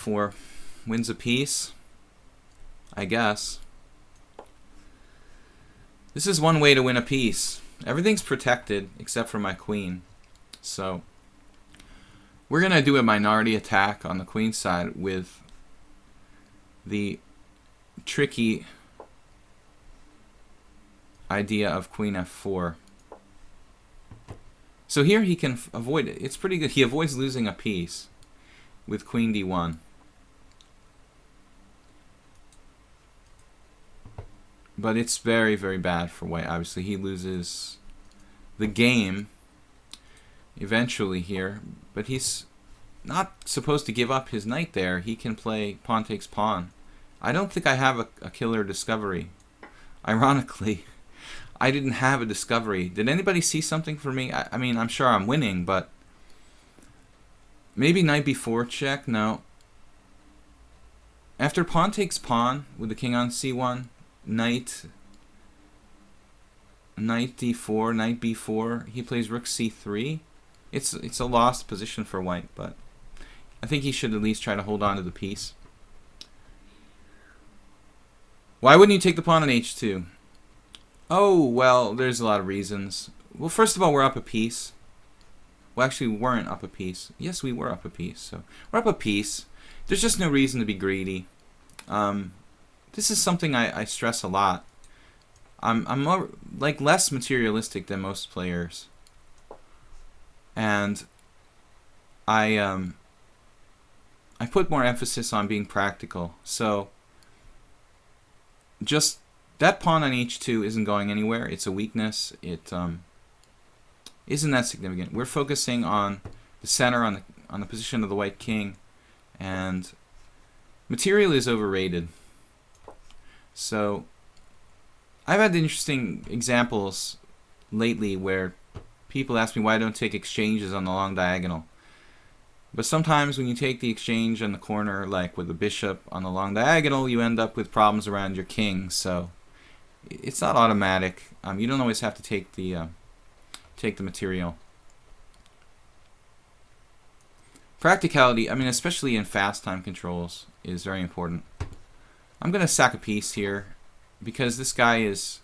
4 wins a piece, I guess. This is one way to win a piece. Everything's protected except for my queen. So we're going to do a minority attack on the queen side with the tricky idea of queen f4. So here he can avoid it. It's pretty good. He avoids losing a piece with queen d1. But it's very, very bad for white. Obviously, he loses the game eventually here. But he's not supposed to give up his knight there. He can play pawn takes pawn. I don't think I have a killer discovery. Ironically, I didn't have a discovery. Did anybody see something for me? I mean, I'm sure I'm winning, but maybe knight b4 check? No. After pawn takes pawn with the king on c1, knight d4, knight b4, he plays rook c3. It's a lost position for white, but I think he should at least try to hold on to the piece. Why wouldn't you take the pawn on h2? Oh, well, there's a lot of reasons. Well, first of all, we're up a piece. Well, actually, we weren't up a piece. Yes, we were up a piece. So we're up a piece. There's just no reason to be greedy. This is something I stress a lot. I'm more, like, less materialistic than most players, and I put more emphasis on being practical. So just that pawn on h2 isn't going anywhere. It's a weakness. It isn't that significant. We're focusing on the center, on the position of the white king, and material is overrated. So I've had interesting examples lately where people ask me why I don't take exchanges on the long diagonal. But sometimes when you take the exchange on the corner, like with the bishop on the long diagonal, you end up with problems around your king. So it's not automatic. You don't always have to take the material. Practicality, I mean, especially in fast time controls, is very important. I'm going to sack a piece here because this guy is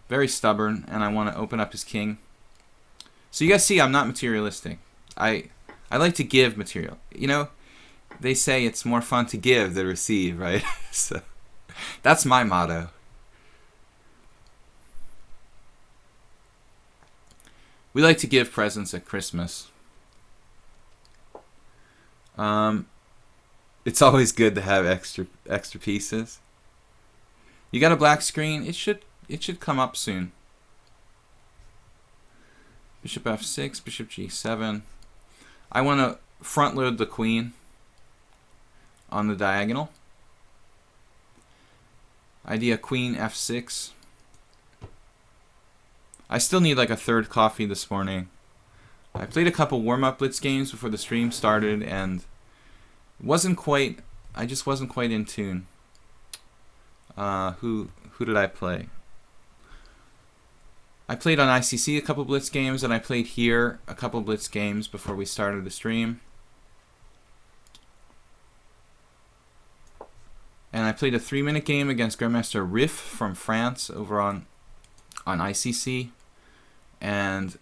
very stubborn and I want to open up his king. So you guys see I'm not materialistic. I like to give material. You know, they say it's more fun to give than receive, right? So that's my motto. We like to give presents at Christmas. It's always good to have extra pieces. You got a black screen? It should come up soon. Bishop f6, bishop g7. I want to front load the queen on the diagonal. Idea queen f6. I still need like a third coffee this morning. I played a couple warm-up Blitz games before the stream started and I just wasn't quite in tune. Who did I play? I played on ICC a couple Blitz games, and I played here a couple Blitz games before we started the stream. And I played a 3-minute game against Grandmaster Riff from France over on ICC. And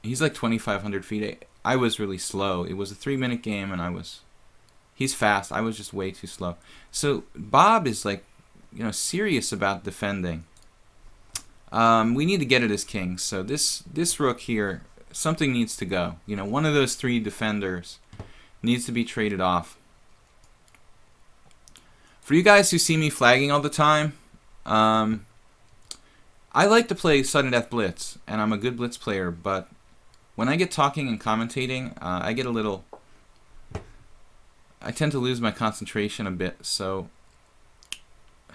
he's like 2,500 feet. I was really slow. It was a 3-minute game, and he's fast. I was just way too slow. So Bob is like, you know, serious about defending. We need to get at his king. So this rook here, something needs to go. You know, one of those 3 defenders needs to be traded off. For you guys who see me flagging all the time, I like to play sudden death blitz, and I'm a good blitz player, but when I get talking and commentating, I tend to lose my concentration a bit. So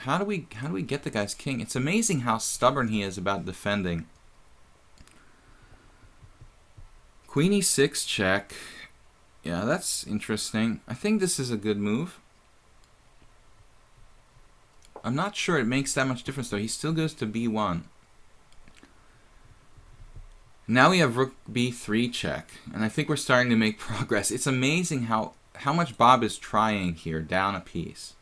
how do we get the guy's king? It's amazing how stubborn he is about defending. Queen e6 check. Yeah, that's interesting. I think this is a good move. I'm not sure it makes that much difference though. He still goes to b1. Now we have rook b3 check, and I think we're starting to make progress. It's amazing how how much Bob is trying here, down a piece.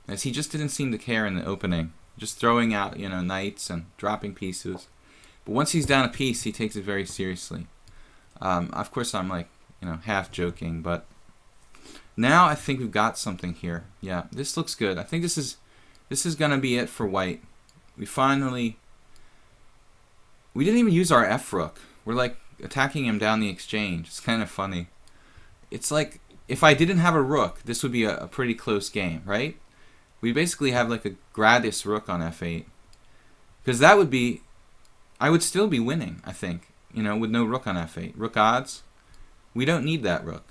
As he just didn't seem to care in the opening. Just throwing out, knights and dropping pieces. But once he's down a piece, he takes it very seriously. Of course, I'm like, half joking, but now I think we've got something here. Yeah, this looks good. I think this is gonna be it for white. We didn't even use our F rook. We're like attacking him down the exchange. It's kind of funny. It's like if I didn't have a rook, this would be a pretty close game, right? We basically have like a gratis rook on F8. Because that would be, I would still be winning, I think, with no rook on F8. Rook odds, we don't need that rook.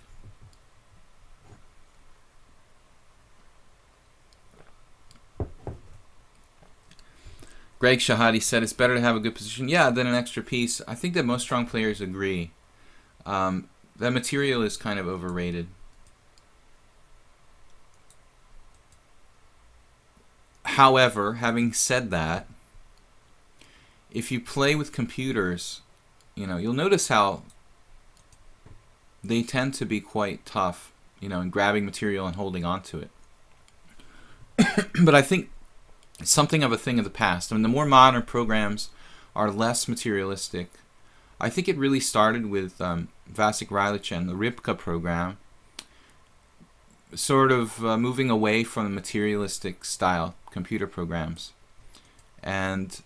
Greg Shahadi said it's better to have a good position, yeah, than an extra piece. I think that most strong players agree. That material is kind of overrated. However, having said that, if you play with computers, you'll notice how they tend to be quite tough, in grabbing material and holding on to it. But I think it's something of a thing of the past. I mean, the more modern programs are less materialistic. I think it really started with Vasek Rilic and the Rybka program, sort of moving away from the materialistic style computer programs. And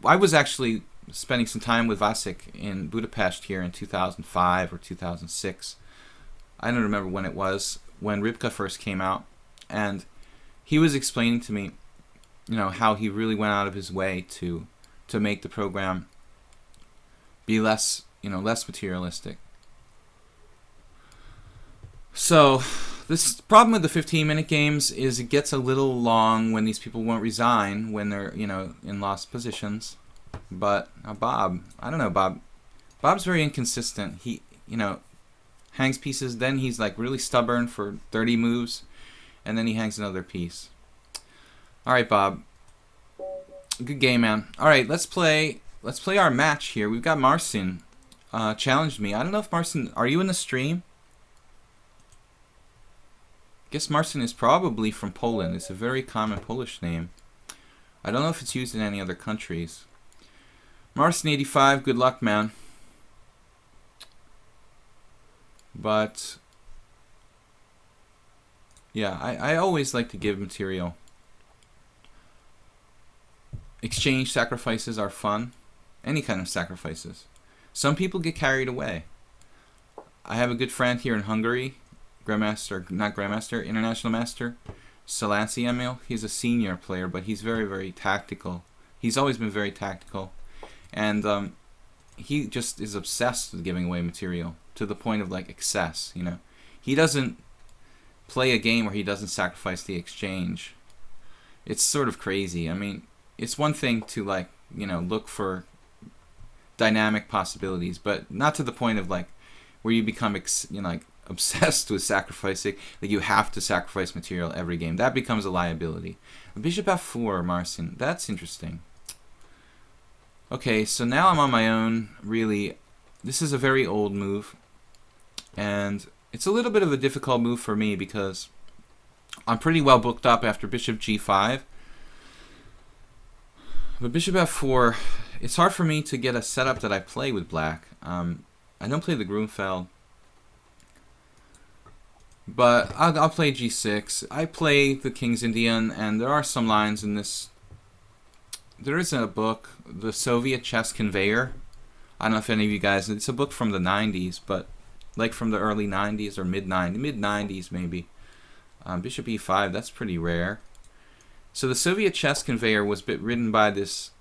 I was actually spending some time with Vasek in Budapest here in 2005 or 2006. I don't remember when it was, when Rybka first came out. And he was explaining to me, how he really went out of his way to make the program be less, less materialistic. So this problem with the 15-minute games is it gets a little long when these people won't resign when they're, in lost positions. But Bob, I don't know, Bob's very inconsistent. He, hangs pieces, then he's like really stubborn for 30 moves, and then he hangs another piece. All right, Bob. Good game, man. All right, let's play our match here. We've got Marcin challenged me. I don't know if Marcin, are you in the stream? Guess Marcin is probably from Poland. It's a very common Polish name. I don't know if it's used in any other countries. Marcin85, good luck, man. But yeah, I always like to give material. Exchange sacrifices are fun. Any kind of sacrifices. Some people get carried away. I have a good friend here in Hungary, International Master, Salanci Emil. He's a senior player, but he's very, very tactical. He's always been very tactical. And he just is obsessed with giving away material to the point of like excess, He doesn't play a game where he doesn't sacrifice the exchange. It's sort of crazy. I mean, it's one thing to look for dynamic possibilities, but not to the point of where you become obsessed with sacrificing, you have to sacrifice material every game. That becomes a liability. Bishop f4, Marcin. That's interesting. Okay, so now I'm on my own, really. This is a very old move, and it's a little bit of a difficult move for me because I'm pretty well booked up after bishop g5. But bishop f4, it's hard for me to get a setup that I play with black. I don't play the Grunfeld, but I'll play g6. I play the King's Indian, and there are some lines in this. There is a book, The Soviet Chess Conveyor. I don't know if any of you guys, it's a book from the 90s, but from the early 90s or mid-90s maybe. Bishop e5, that's pretty rare. So the Soviet Chess Conveyor was written by this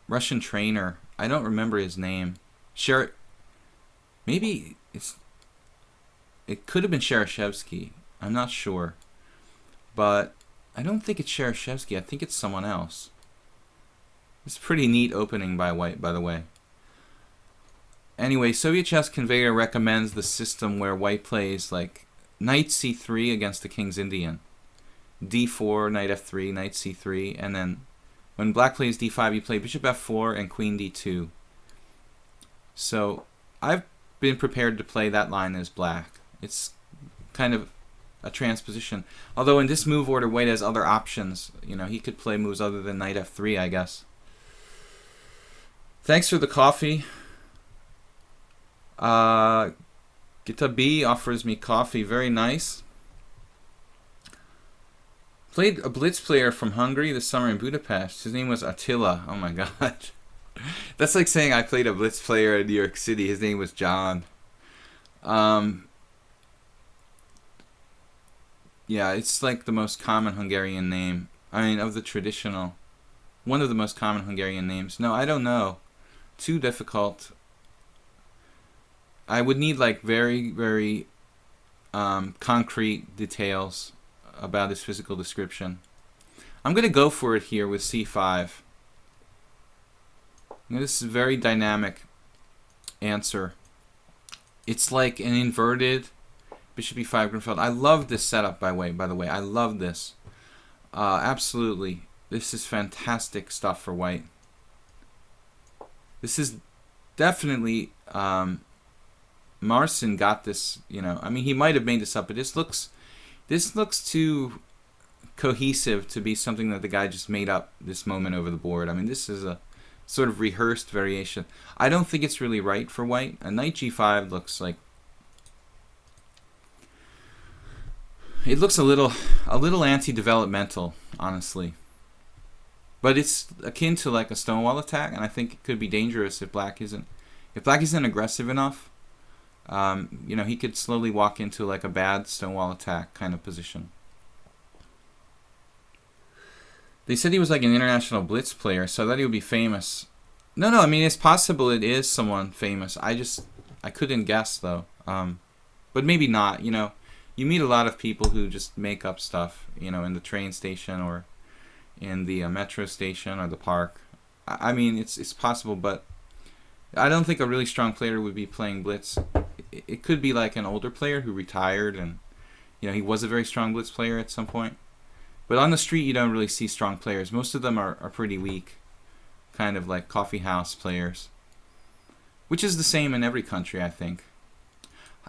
Russian trainer. I don't remember his name. Maybe it could have been Shereshevsky. I'm not sure. But I don't think it's Shereshevsky. I think it's someone else. It's a pretty neat opening by white, by the way. Anyway, Soviet Chess Conveyor recommends the system where white plays knight c3 against the King's Indian. d4, knight f3, knight c3, and then when black plays d5, you play bishop f4 and queen d2. So I've been prepared to play that line as black. It's kind of a transposition. Although in this move order, white has other options. You know, he could play moves other than knight f3, I guess. Thanks for the coffee. Gita B offers me coffee. Very nice. Played a Blitz player from Hungary this summer in Budapest. His name was Attila. Oh my god. That's like saying I played a Blitz player in New York City. His name was John. Yeah, it's like the most common Hungarian name. I mean, of the traditional. One of the most common Hungarian names. No, I don't know. Too difficult. I would need like very, very concrete details about his physical description. I'm going to go for it here with c5. This is a very dynamic answer. It's like an inverted bishop e5 Grunfeld. I love this setup, by the way. I love this. Absolutely. This is fantastic stuff for white. This is definitely... Marcin got this, you know. I mean, he might have made this up, but this looks too cohesive to be something that the guy just made up this moment over the board. I mean, this is a sort of rehearsed variation. I don't think it's really right for white. A knight g5 looks like... It looks a little anti-developmental, honestly. But it's akin to like a stonewall attack, and I think it could be dangerous if black isn't aggressive enough. You know, he could slowly walk into like a bad stonewall attack kind of position. They said he was like an international Blitz player, so I thought he would be famous. No, I mean, it's possible it is someone famous. I couldn't guess though. But maybe not, you know. You meet a lot of people who just make up stuff, you know, in the train station or in the metro station or the park. I mean, it's possible, but I don't think a really strong player would be playing Blitz. It could be like an older player who retired and, you know, he was a very strong Blitz player at some point. But on the street, you don't really see strong players. Most of them are pretty weak, kind of like coffee house players, which is the same in every country, I think.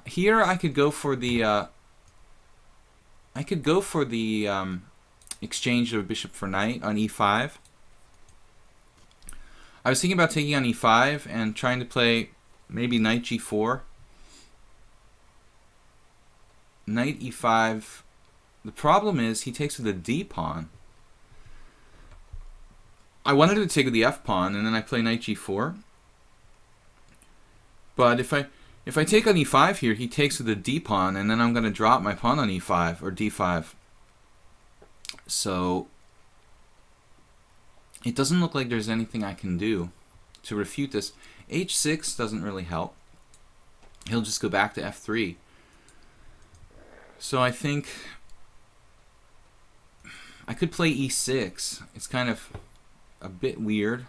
Here, I could go for the exchange of bishop for knight on e5. I was thinking about taking on e5 and trying to play maybe knight g4. Knight e5. The problem is he takes with the d pawn. I wanted to take with the f pawn and then I play knight g4. But if I take on e5 here, he takes with the d pawn and then I'm going to drop my pawn on e5 or d5. So it doesn't look like there's anything I can do to refute this. h6 doesn't really help. He'll just go back to f3. So I think I could play e6. It's kind of a bit weird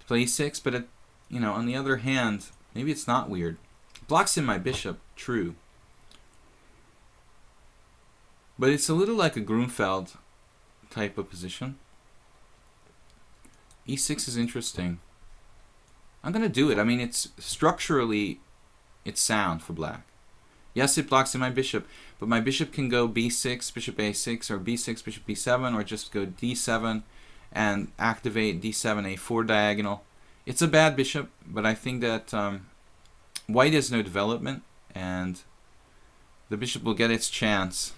to play e6, but you know, on the other hand, maybe it's not weird. It blocks in my bishop, true. But it's a little like a Grunfeld type of position. e6 is interesting. I'm going to do it. I mean, it's structurally, it's sound for black. Yes, it blocks in my bishop, but my bishop can go b6, bishop a6, or b6, bishop b7, or just go d7 and activate d7, a4 diagonal. It's a bad bishop, but I think that white has no development, and the bishop will get its chance.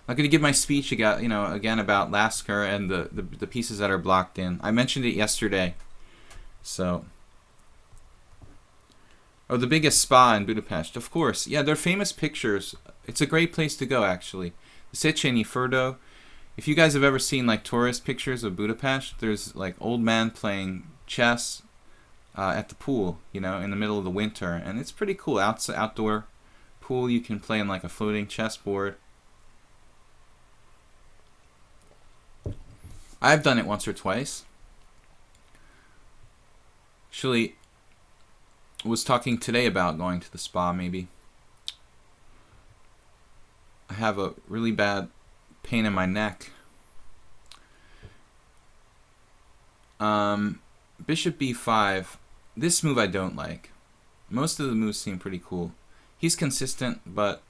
I'm going to give my speech again about Lasker and the pieces that are blocked in. I mentioned it yesterday. So, oh, the biggest spa in Budapest, of course. Yeah, they're famous pictures. It's a great place to go, actually. The Széchenyi Fürdő. If you guys have ever seen like tourist pictures of Budapest, there's like old man playing chess at the pool, you know, in the middle of the winter, and it's pretty cool. Outdoor pool, you can play in like a floating chessboard. I've done it once or twice. Actually, was talking today about going to the spa, maybe. I have a really bad pain in my neck. Bishop b5. This move I don't like. Most of the moves seem pretty cool. He's consistent, but